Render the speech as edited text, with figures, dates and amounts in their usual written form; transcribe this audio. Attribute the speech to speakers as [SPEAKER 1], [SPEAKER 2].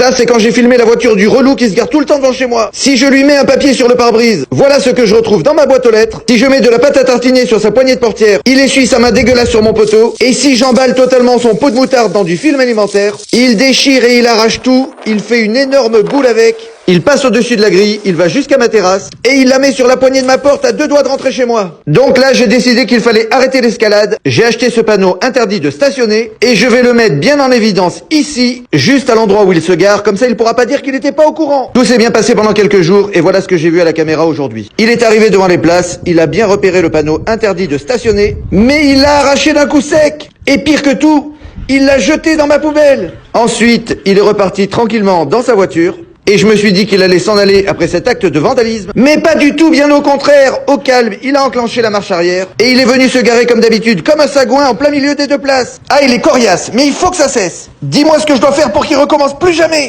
[SPEAKER 1] Ça, c'est quand j'ai filmé la voiture du relou qui se gare tout le temps devant chez moi. Si je lui mets un papier sur le pare-brise, voilà ce que je retrouve dans ma boîte aux lettres. Si je mets de la pâte à tartiner sur sa poignée de portière, il essuie sa main dégueulasse sur mon poteau. Et si j'emballe totalement son pot de moutarde dans du film alimentaire, il déchire et il arrache tout, il fait une énorme boule avec. Il passe au-dessus de la grille, il va jusqu'à ma terrasse, et il la met sur la poignée de ma porte à 2 doigts de rentrer chez moi. Donc là, j'ai décidé qu'il fallait arrêter l'escalade, j'ai acheté ce panneau interdit de stationner, et je vais le mettre bien en évidence ici, juste à l'endroit où il se gare, comme ça il pourra pas dire qu'il n'était pas au courant. Tout s'est bien passé pendant quelques jours, et voilà ce que j'ai vu à la caméra aujourd'hui. Il est arrivé devant les places, il a bien repéré le panneau interdit de stationner, mais il l'a arraché d'un coup sec. Et pire que tout, il l'a jeté dans ma poubelle. Ensuite, il est reparti tranquillement dans sa voiture, et je me suis dit qu'il allait s'en aller après cet acte de vandalisme. Mais pas du tout, bien au contraire. Au calme, il a enclenché la marche arrière. Et il est venu se garer comme d'habitude, comme un sagouin en plein milieu des 2 places. Ah, il est coriace, mais il faut que ça cesse. Dis-moi ce que je dois faire pour qu'il recommence plus jamais.